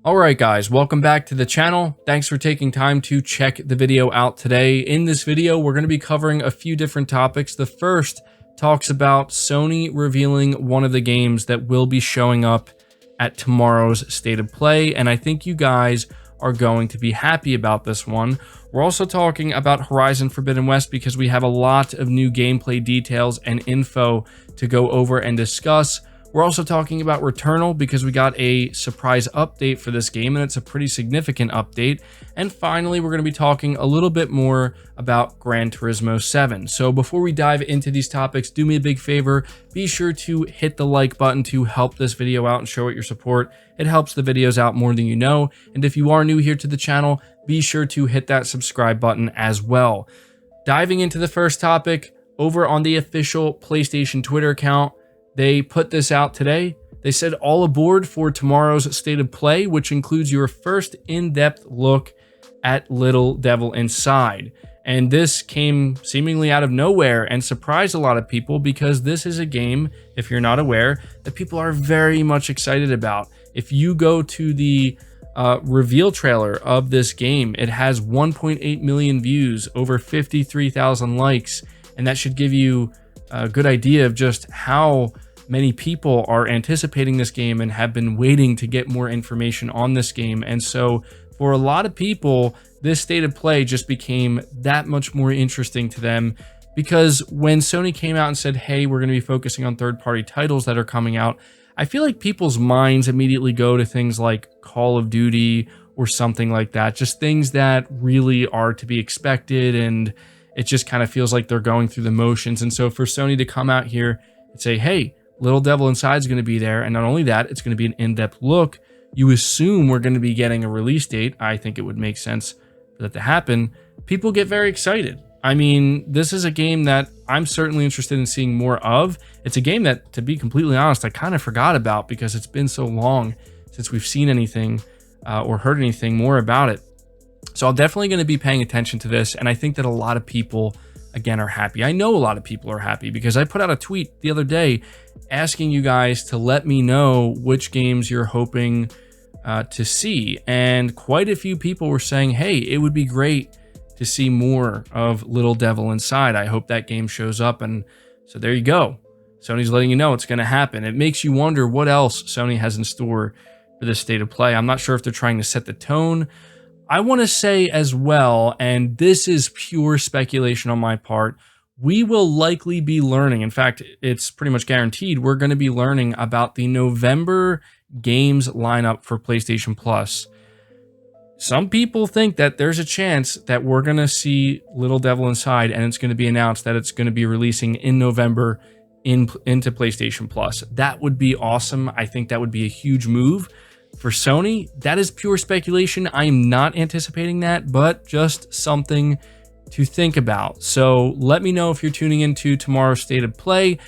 Alright guys, welcome back to the channel. Thanks for taking time to check the video out today. In this video, we're going to be covering a few different topics. The first talks about Sony revealing one of the games that will be showing up at tomorrow's State of Play, and I think you guys are going to be happy about this one. We're also talking about Horizon Forbidden West because we have a lot of new gameplay details and info to go over and discuss. We're also talking about Returnal because we got a surprise update for this game, and it's a pretty significant update. And finally, we're going to be talking a little bit more about Gran Turismo 7. So before we dive into these topics, do me a big favor. Be sure to hit the like button to help this video out and show it your support. It helps the videos out more than you know. And if you are new here to the channel, be sure to hit that subscribe button as well. Diving into the first topic, over on the official PlayStation Twitter account, they put this out today. They said all aboard for tomorrow's State of Play, which includes your first in-depth look at Little Devil Inside. And this came seemingly out of nowhere and surprised a lot of people because this is a game, if you're not aware, that people are very much excited about. If you go to the reveal trailer of this game, it has 1.8 million views, over 53,000 likes, and that should give you a good idea of just how many people are anticipating this game and have been waiting to get more information on this game. And so for a lot of people, this State of Play just became that much more interesting to them, because when Sony came out and said, hey, we're going to be focusing on third-party titles that are coming out, I feel like people's minds immediately go to things like Call of Duty or something like that, just things that really are to be expected, and it just kind of feels like they're going through the motions. And so for Sony to come out here and say, hey, Little Devil Inside is going to be there, and not only that, it's going to be an in-depth look, you assume we're going to be getting a release date. I think it would make sense for that to happen. People get very excited. I mean, this is a game that I'm certainly interested in seeing more of. It's a game that, to be completely honest, I kind of forgot about because it's been so long since we've seen anything or heard anything more about it. So I'm definitely going to be paying attention to this, and I think that a lot of people, again, are happy. I know a lot of people are happy because I put out a tweet the other day asking you guys to let me know which games you're hoping to see, and quite a few people were saying, hey, it would be great to see more of Little Devil Inside. I hope that game shows up, and so there you go. Sony's letting you know it's going to happen. It makes you wonder what else Sony has in store for this State of Play. I'm not sure if they're trying to set the tone. I want to say as well, and this is pure speculation on my part, we will likely be learning, in fact, it's pretty much guaranteed, we're going to be learning about the November games lineup for PlayStation Plus. Some people think that there's a chance that we're going to see Little Devil Inside, and it's going to be announced that it's going to be releasing in November into PlayStation Plus. That would be awesome. I think that would be a huge move for Sony. That is pure speculation. I am not anticipating that, but just something to think about. So let me know if you're tuning into tomorrow's State of Play.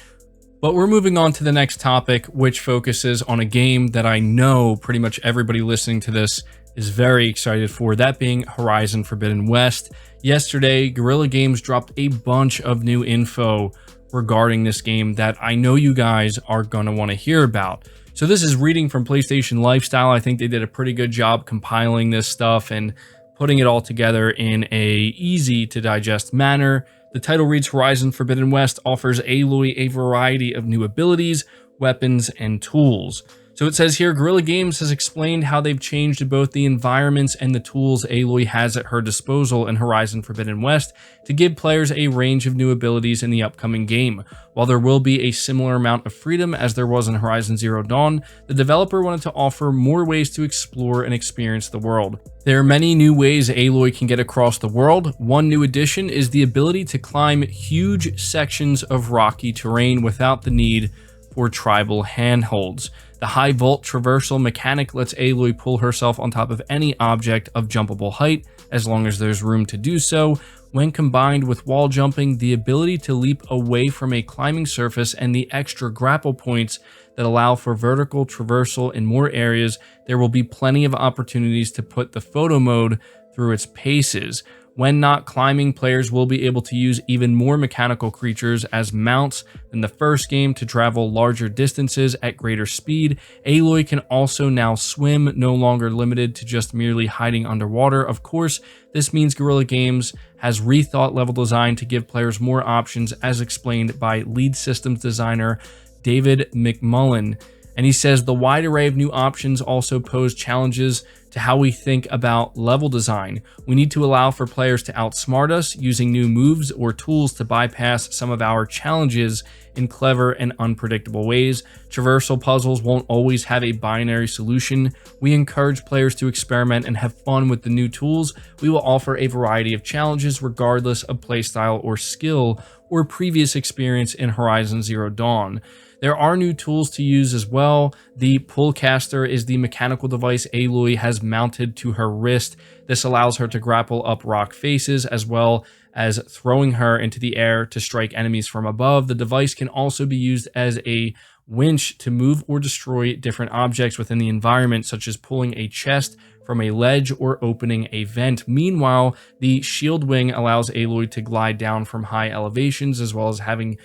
But we're moving on to the next topic, which focuses on a game that I know pretty much everybody listening to this is very excited for, that being Horizon Forbidden West. Yesterday, Guerrilla Games dropped a bunch of new info regarding this game that I know you guys are going to want to hear about. So this is reading from PlayStation Lifestyle. I think they did a pretty good job compiling this stuff and putting it all together in a easy to digest manner. The title reads, Horizon Forbidden West offers Aloy a variety of new abilities, weapons, and tools. So it says here, Guerrilla Games has explained how they've changed both the environments and the tools Aloy has at her disposal in Horizon Forbidden West to give players a range of new abilities in the upcoming game. While there will be a similar amount of freedom as there was in Horizon Zero Dawn, the developer wanted to offer more ways to explore and experience the world. There are many new ways Aloy can get across the world. One new addition is the ability to climb huge sections of rocky terrain without the need for tribal handholds. The high vault traversal mechanic lets Aloy pull herself on top of any object of jumpable height, as long as there's room to do so. When combined with wall jumping, the ability to leap away from a climbing surface, and the extra grapple points that allow for vertical traversal in more areas, there will be plenty of opportunities to put the photo mode through its paces. When not climbing, players will be able to use even more mechanical creatures as mounts than the first game to travel larger distances at greater speed. Aloy can also now swim, no longer limited to just merely hiding underwater. Of course, this means Guerrilla Games has rethought level design to give players more options, as explained by lead systems designer David McMullen. And he says the wide array of new options also pose challenges to how we think about level design. We need to allow for players to outsmart us using new moves or tools to bypass some of our challenges in clever and unpredictable ways. Traversal puzzles won't always have a binary solution. We encourage players to experiment and have fun with the new tools. We will offer a variety of challenges regardless of playstyle or skill or previous experience in Horizon Zero Dawn. There are new tools to use as well. The Pullcaster is the mechanical device Aloy has mounted to her wrist. This allows her to grapple up rock faces as well as throwing her into the air to strike enemies from above. The device can also be used as a winch to move or destroy different objects within the environment, such as pulling a chest from a ledge or opening a vent. Meanwhile, the shield wing allows Aloy to glide down from high elevations, as well as having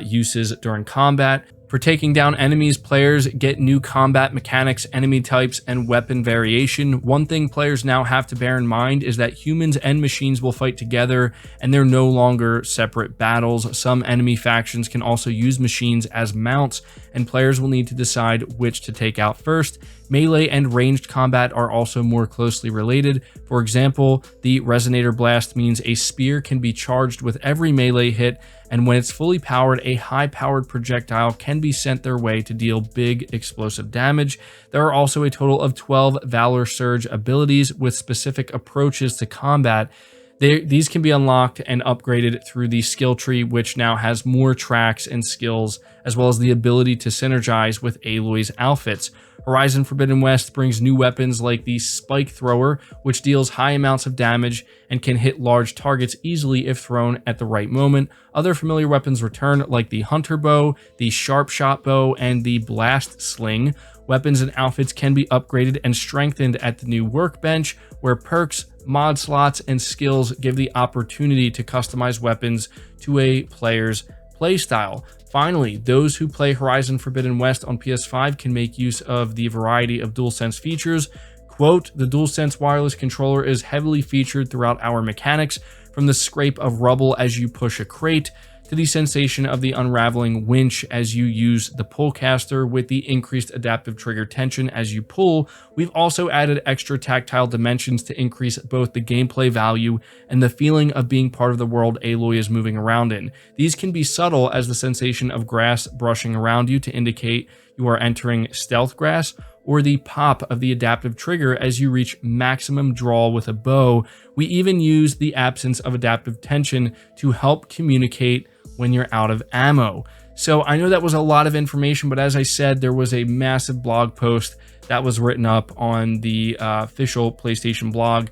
uses during combat. For taking down enemies, players get new combat mechanics, enemy types, and weapon variation. One thing players now have to bear in mind is that humans and machines will fight together, and they're no longer separate battles. Some enemy factions can also use machines as mounts, and players will need to decide which to take out first. Melee and ranged combat are also more closely related. For example, the Resonator Blast means a spear can be charged with every melee hit, and when it's fully powered, a high-powered projectile can be sent their way to deal big explosive damage. There are also a total of 12 Valor Surge abilities with specific approaches to combat. These can be unlocked and upgraded through the skill tree, which now has more tracks and skills, as well as the ability to synergize with Aloy's outfits. Horizon Forbidden West brings new weapons like the Spike Thrower, which deals high amounts of damage and can hit large targets easily if thrown at the right moment. Other familiar weapons return, like the Hunter Bow, the Sharp Shot Bow, and the Blast Sling. Weapons and outfits can be upgraded and strengthened at the new workbench, where perks, mod slots, and skills give the opportunity to customize weapons to a player's playstyle. Finally, those who play Horizon Forbidden West on PS5 can make use of the variety of DualSense features. Quote, the DualSense wireless controller is heavily featured throughout our mechanics, from the scrape of rubble as you push a crate, to the sensation of the unraveling winch as you use the Pullcaster with the increased adaptive trigger tension as you pull. We've also added extra tactile dimensions to increase both the gameplay value and the feeling of being part of the world Aloy is moving around in. These can be subtle, as the sensation of grass brushing around you to indicate you are entering stealth grass, or the pop of the adaptive trigger as you reach maximum draw with a bow. We even use the absence of adaptive tension to help communicate when you're out of ammo. So I know that was a lot of information, but as I said, there was a massive blog post that was written up on the official PlayStation blog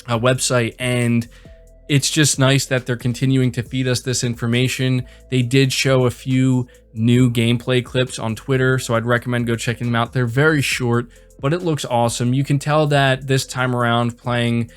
website, and it's just nice that they're continuing to feed us this information. They did show a few new gameplay clips on Twitter, so I'd recommend go checking them out. They're very short, but it looks awesome. You can tell that this time around, playing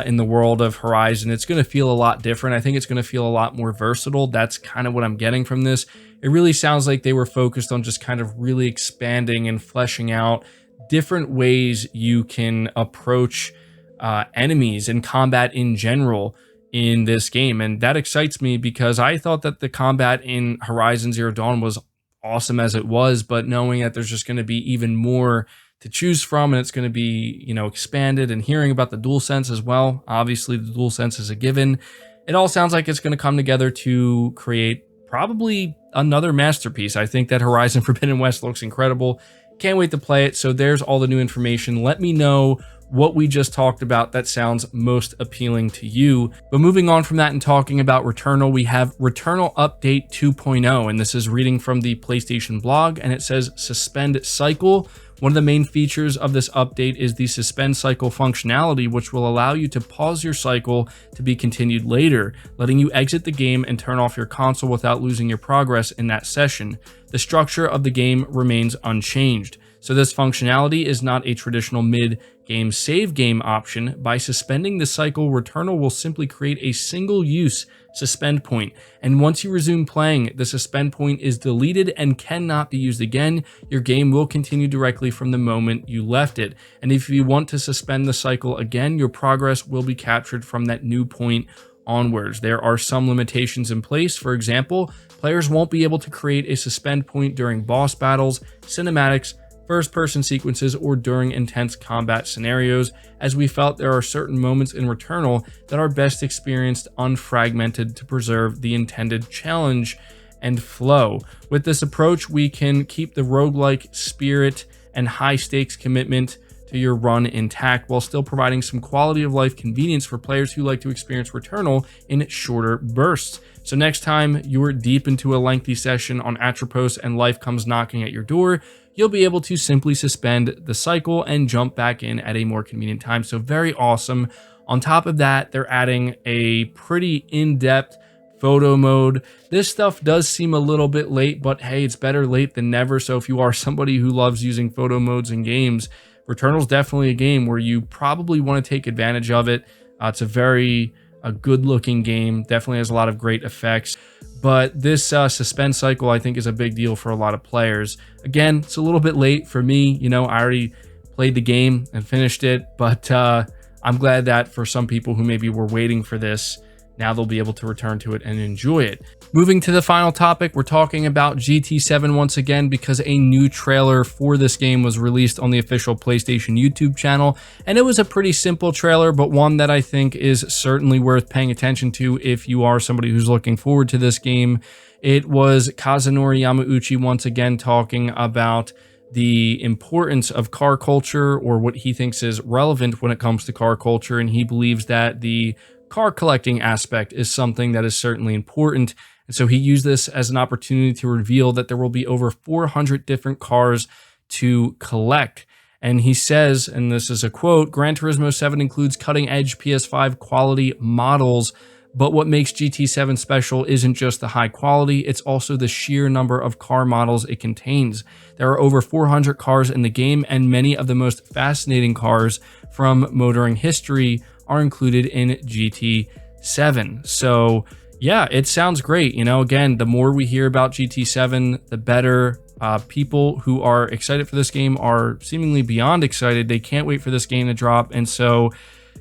in the world of Horizon, it's going to feel a lot different. I think it's going to feel a lot more versatile. That's kind of what I'm getting from this. It really sounds like they were focused on just kind of really expanding and fleshing out different ways you can approach enemies and combat in general in this game. And that excites me, because I thought that the combat in Horizon Zero Dawn was awesome as it was, but knowing that there's just going to be even more to choose from, and it's going to be, you know, expanded, and hearing about the DualSense as well. Obviously, the DualSense is a given. It all sounds like it's going to come together to create probably another masterpiece. I think that Horizon Forbidden West looks incredible. Can't wait to play it. So there's all the new information. Let me know what we just talked about that sounds most appealing to you. But moving on from that and talking about Returnal, we have Returnal Update 2.0, and this is reading from the PlayStation blog, and it says Suspend Cycle. One of the main features of this update is the Suspend Cycle functionality, which will allow you to pause your cycle to be continued later, letting you exit the game and turn off your console without losing your progress in that session. The structure of the game remains unchanged. So this functionality is not a traditional mid-game save game option. By suspending the cycle, Returnal will simply create a single-use suspend point. And once you resume playing, the suspend point is deleted and cannot be used again. Your game will continue directly from the moment you left it. And if you want to suspend the cycle again, your progress will be captured from that new point onwards. There are some limitations in place. For example, players won't be able to create a suspend point during boss battles, cinematics, first-person sequences, or during intense combat scenarios, as we felt there are certain moments in Returnal that are best experienced unfragmented to preserve the intended challenge and flow. With this approach, we can keep the roguelike spirit and high-stakes commitment to your run intact while still providing some quality of life convenience for players who like to experience Returnal in shorter bursts. So next time you're deep into a lengthy session on Atropos and life comes knocking at your door, you'll be able to simply suspend the cycle and jump back in at a more convenient time. So very awesome. On top of that, they're adding a pretty in-depth photo mode. This stuff does seem a little bit late, but hey, it's better late than never. So if you are somebody who loves using photo modes in games, Returnal is definitely a game where you probably want to take advantage of it. It's a good-looking game. Definitely has a lot of great effects. But this suspend cycle, I think, is a big deal for a lot of players. Again, it's a little bit late for me. You know, I already played the game and finished it. But I'm glad that for some people who maybe were waiting for this, now they'll be able to return to it and enjoy it. Moving to the final topic, we're talking about GT7 once again because a new trailer for this game was released on the official PlayStation YouTube channel. And it was a pretty simple trailer, but one that I think is certainly worth paying attention to if you are somebody who's looking forward to this game. It was Kazunori Yamauchi once again talking about the importance of car culture, or what he thinks is relevant when it comes to car culture. And he believes that the car collecting aspect is something that is certainly important. And so he used this as an opportunity to reveal that there will be over 400 different cars to collect. And he says, and this is a quote, "Gran Turismo 7 includes cutting-edge PS5 quality models, but what makes GT7 special isn't just the high quality, it's also the sheer number of car models it contains. There are over 400 cars in the game, and many of the most fascinating cars from motoring history are included in GT7. So yeah, it sounds great. You know, again, the more we hear about GT7, the better. People who are excited for this game are seemingly beyond excited. They can't wait for this game to drop. And so,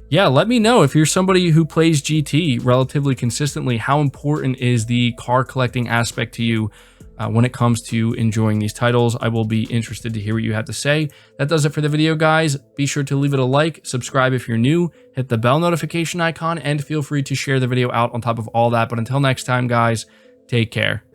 yeah, let me know if you're somebody who plays GT relatively consistently, how important is the car collecting aspect to you when it comes to enjoying these titles. I will be interested to hear what you have to say. That does it for the video, guys. Be sure to leave it a like, subscribe if you're new, hit the bell notification icon, and feel free to share the video out on top of all that. But until next time, guys, take care.